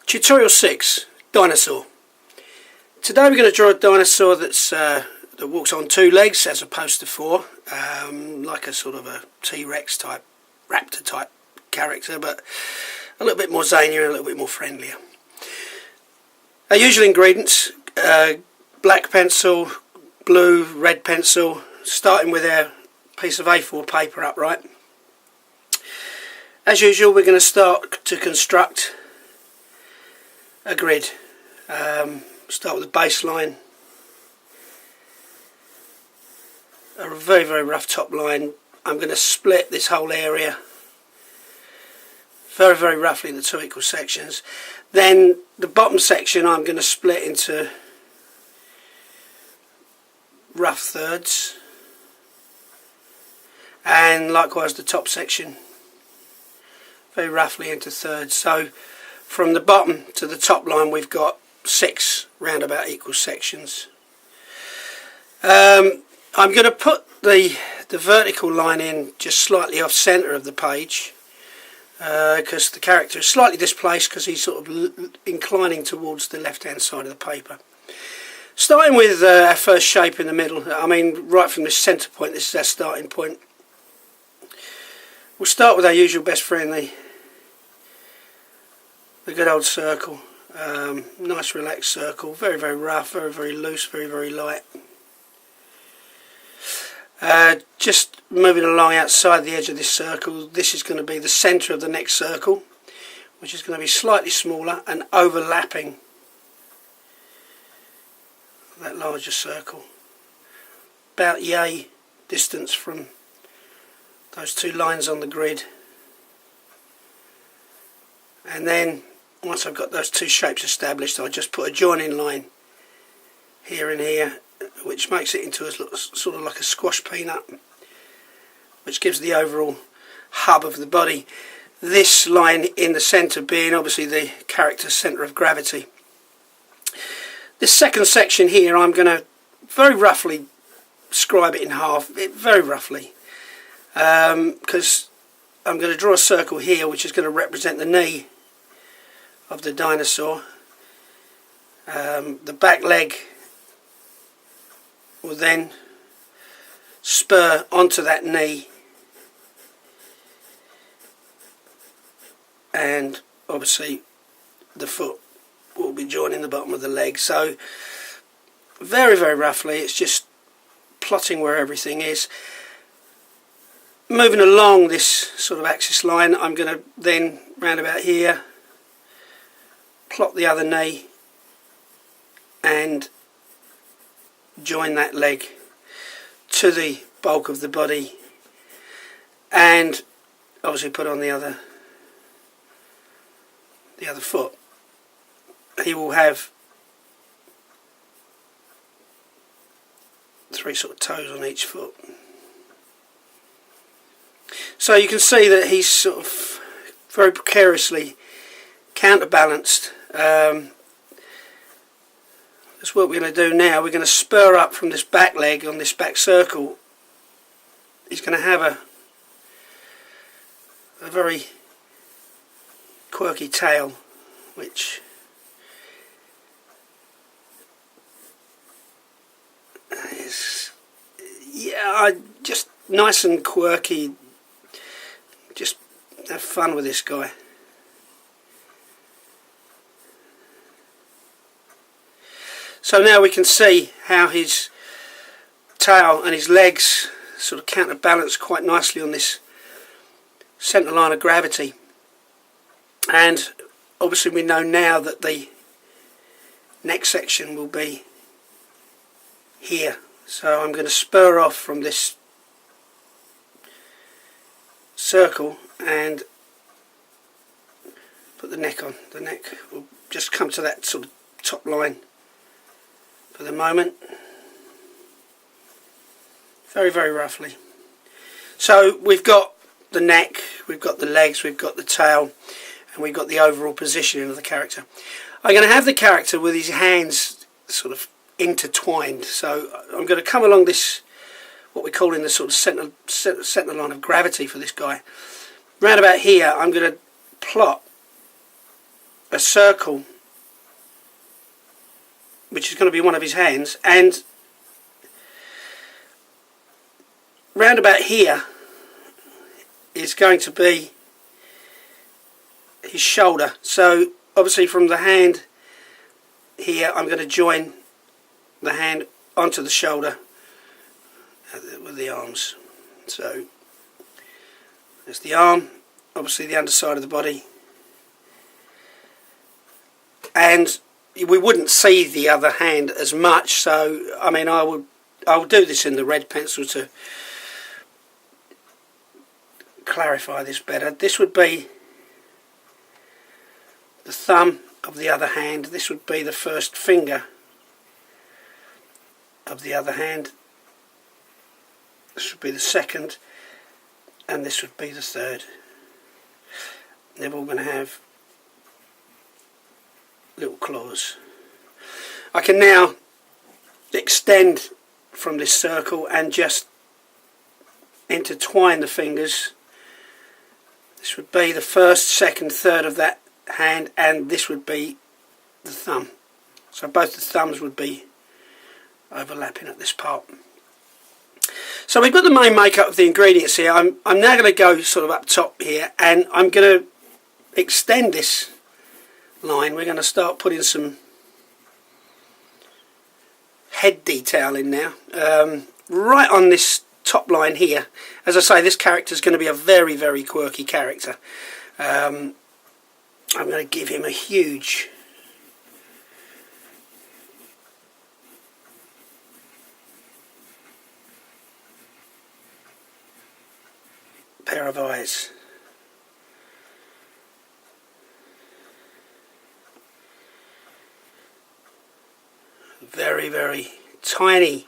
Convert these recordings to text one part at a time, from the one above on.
Tutorial 6, Dinosaur. Today we're going to draw a dinosaur that walks on two legs as opposed to four, like a sort of a T-Rex type, raptor type character, but a little bit more zany and a little bit more friendlier. Our usual ingredients, black pencil, blue, red pencil, starting with our piece of A4 paper upright. As usual, we're going to start to construct a grid. Start with a baseline, a very, very rough top line. I'm going to split this whole area very, very roughly into two equal sections. Then the bottom section I'm going to split into rough thirds, and likewise the top section very roughly into thirds. So from the bottom to the top line we've got 6 roundabout equal sections. I'm going to put the vertical line in just slightly off centre of the page, because the character is slightly displaced because he's sort of inclining towards the left hand side of the paper. Starting with our first shape in the middle, I mean right from this centre point, this is our starting point. We'll start with our usual best friend, the good old circle. Nice relaxed circle, very, very rough, very, very loose, very, very light. Just moving along outside the edge of this circle, this is going to be the centre of the next circle, which is going to be slightly smaller and overlapping that larger circle. About yay distance from those two lines on the grid. And then once I've got those two shapes established, I'll just put a joining line here and here, which makes it into a sort of like a squash peanut, which gives the overall hub of the body. This line in the centre being obviously the character's centre of gravity. This second section here, I'm going to very roughly scribe it in half, very roughly, because I'm going to draw a circle here which is going to represent the knee of the dinosaur. The back leg will then spur onto that knee, and obviously the foot will be joining the bottom of the leg. So very, very roughly, it's just plotting where everything is. Moving along this sort of axis line, I'm going to then round about here plot the other knee and join that leg to the bulk of the body, and obviously put on the other foot. He will have 3 sort of toes on each foot. So you can see that he's sort of very precariously counterbalanced. That's what we're going to do now. We're going to spur up from this back leg on this back circle. He's going to have a very quirky tail, which is, yeah, just nice and quirky. Just have fun with this guy. So now we can see how his tail and his legs sort of counterbalance quite nicely on this centre line of gravity. And obviously we know now that the next section will be here. So I'm going to spur off from this circle and put the neck on. The neck will just come to that sort of top line for the moment, very, very roughly. So we've got the neck, we've got the legs, we've got the tail, and we've got the overall positioning of the character. I'm going to have the character with his hands sort of intertwined. So I'm going to come along this, what we call in the sort of centre line of gravity for this guy. Round about here, I'm going to plot a circle, which is going to be one of his hands, and round about here is going to be his shoulder. So obviously from the hand here, I'm going to join the hand onto the shoulder with the arms. So there's the arm, obviously the underside of the body, and we wouldn't see the other hand as much, so I mean I will do this in the red pencil to clarify this better. This would be the thumb of the other hand, this would be the first finger of the other hand, this would be the second, and this would be the third. They're all going to have little claws. I can now extend from this circle and just intertwine the fingers. This would be the first, second, third of that hand, and this would be the thumb. So both the thumbs would be overlapping at this part. So we've got the main makeup of the ingredients here. I'm now going to go sort of up top here, and I'm going to extend this line. We're going to start putting some head detail in now, right on this top line here. As I say, this character is going to be a very, very quirky character. I'm going to give him a huge pair of eyes. Very, very tiny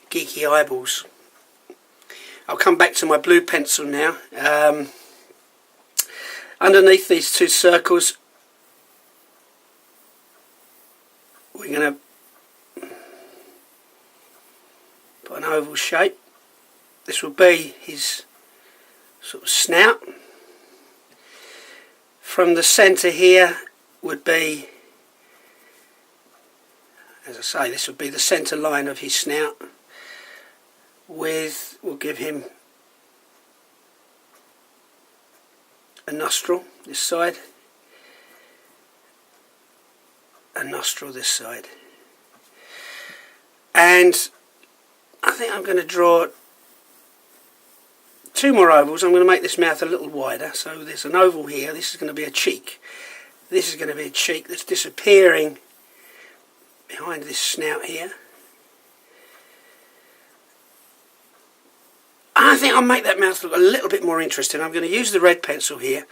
geeky eyeballs. I'll come back to my blue pencil now. Underneath these two circles, we're going to put an oval shape. This will be his sort of snout. From the centre here would be, as I say, this would be the centre line of his snout. We'll give him a nostril this side, a nostril this side, and I think I'm going to draw two more ovals. I'm going to make this mouth a little wider. So there's an oval here. This is going to be a cheek. This is going to be a cheek that's disappearing behind this snout here. I think I'll make that mouth look a little bit more interesting. I'm going to use the red pencil here.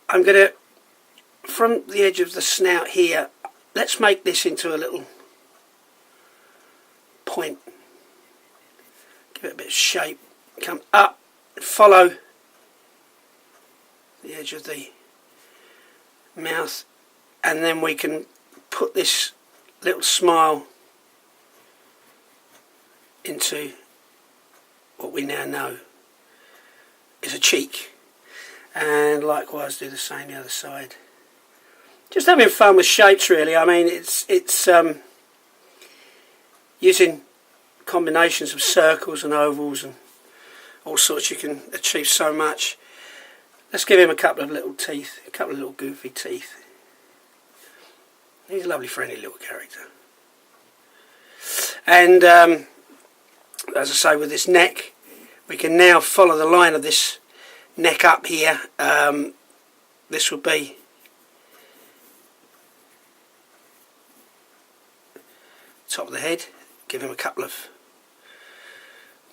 I'm going to, from the edge of the snout here, let's make this into a little point. Give it a bit of shape. Come up, follow the edge of the mouth, and then we can put this little smile into what we now know is a cheek, and likewise do the same the other side. Just having fun with shapes, really. I mean, it's using combinations of circles and ovals and all sorts. You can achieve so much. Let's give him a couple of little teeth, a couple of little goofy teeth. He's a lovely friendly little character. And as I say, with this neck, we can now follow the line of this neck up here. This will be top of the head. Give him a couple of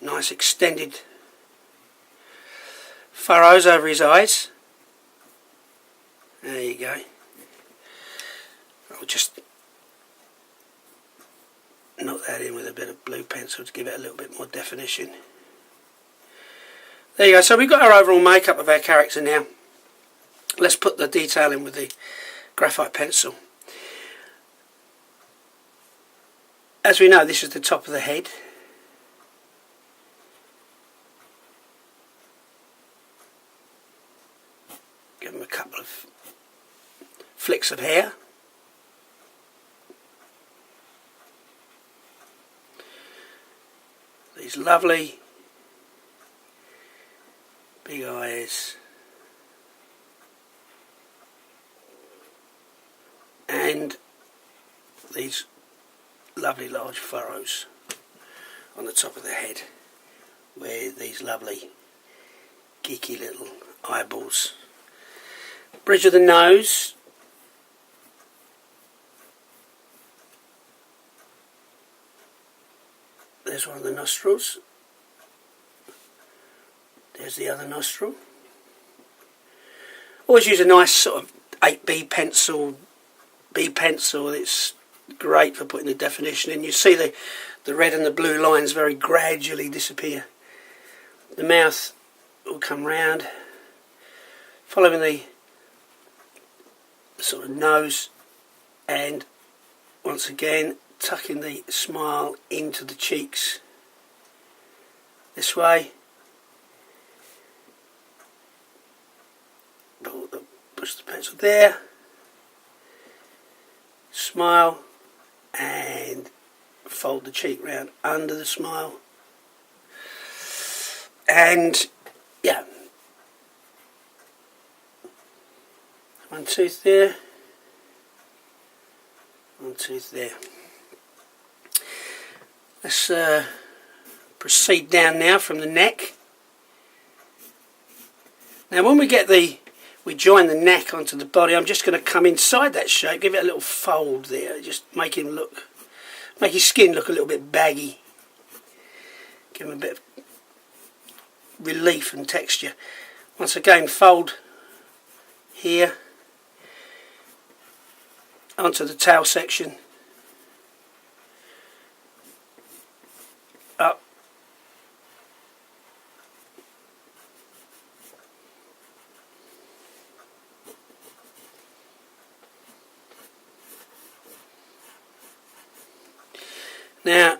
nice extended furrows over his eyes. There you go. I'll just knock that in with a bit of blue pencil to give it a little bit more definition. There you go. So we've got our overall makeup of our character now. Let's put the detail in with the graphite pencil. As we know, this is the top of the head. Give him a couple flecks of hair. These lovely big eyes. And these lovely large furrows on the top of the head with these lovely geeky little eyeballs. Bridge of the nose. There's one of the nostrils. There's the other nostril. Always use a nice sort of 8B pencil, B pencil. It's great for putting the definition in. You see the red and the blue lines very gradually disappear. The mouth will come round, following the sort of nose, and once again tucking the smile into the cheeks this way. Push the pencil there, smile, and fold the cheek round under the smile, and yeah, one tooth there, one tooth there. Let's proceed down now from the neck. Now when we join the neck onto the body, I'm just going to come inside that shape, give it a little fold there, just make his skin look a little bit baggy, give him a bit of relief and texture. Once again, fold here onto the tail section, up, now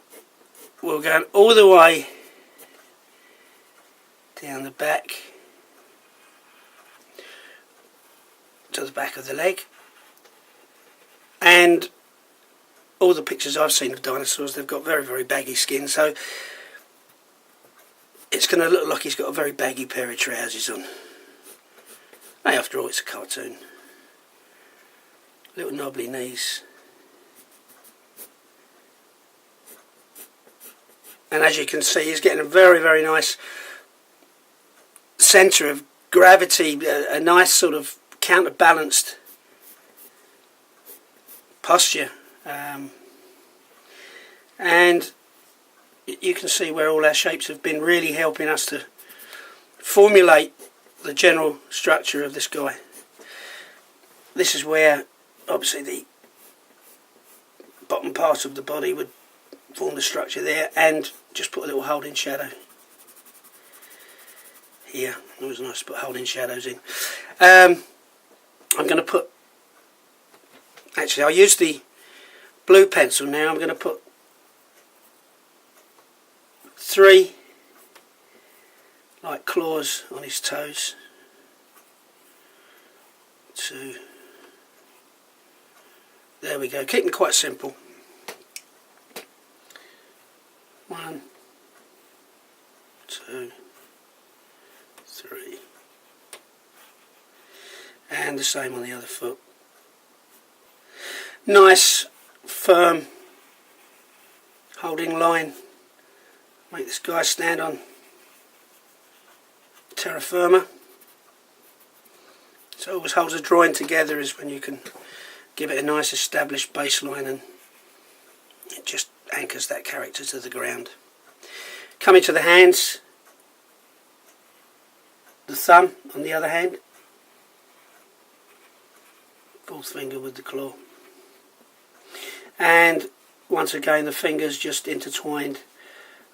we're going all the way down the back to the back of the leg. And all the pictures I've seen of dinosaurs, they've got very, very baggy skin, so it's going to look like he's got a very baggy pair of trousers on. Hey, after all, it's a cartoon. Little knobbly knees. And as you can see, he's getting a very, very nice centre of gravity, a nice sort of counterbalanced posture, and you can see where all our shapes have been really helping us to formulate the general structure of this guy. This is where obviously the bottom part of the body would form the structure there, and just put a little holding shadow here. It was nice to put holding shadows in. I'm going to put, actually I'll use the blue pencil now. I'm going to put 3 like claws on his toes. 2. There we go. Keep them quite simple. 1, 2, 3. And the same on the other foot. Nice, firm holding line. Make this guy stand on terra firma. So it always holds a drawing together is when you can give it a nice established baseline, and it just anchors that character to the ground. Coming to the hands, the thumb on the other hand, 4th finger with the claw, and once again the fingers just intertwined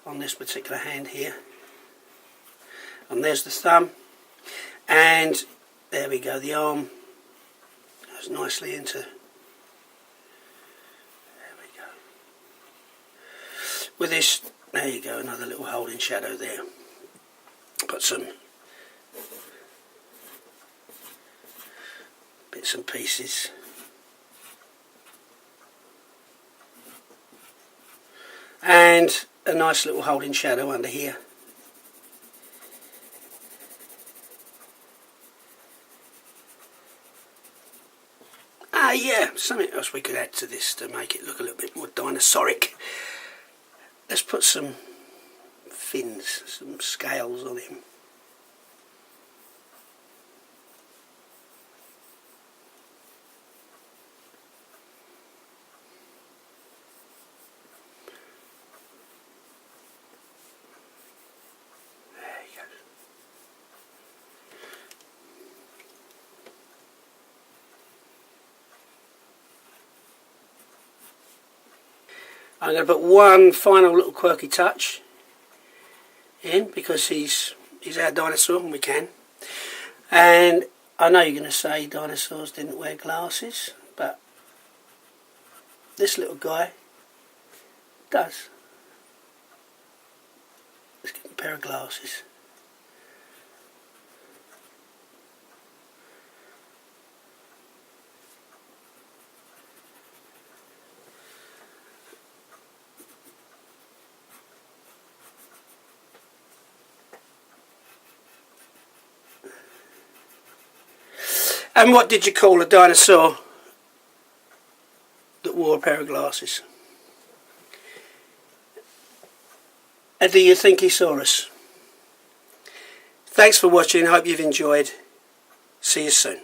on this particular hand here, and there's the thumb, and there we go, the arm goes nicely into, there we go, with this, there you go, another little holding shadow there. Put some bits and pieces and a nice little holding shadow under here. Yeah, something else we could add to this to make it look a little bit more dinosauric. Let's put some fins, some scales on him. There you go. I'm going to put one final little quirky touch in because he's our dinosaur and we can. And I know you're going to say dinosaurs didn't wear glasses, but this little guy does. Let's get a pair of glasses. And what did you call a dinosaur that wore a pair of glasses? And do you think he saw us? Thanks for watching. Hope you've enjoyed. See you soon.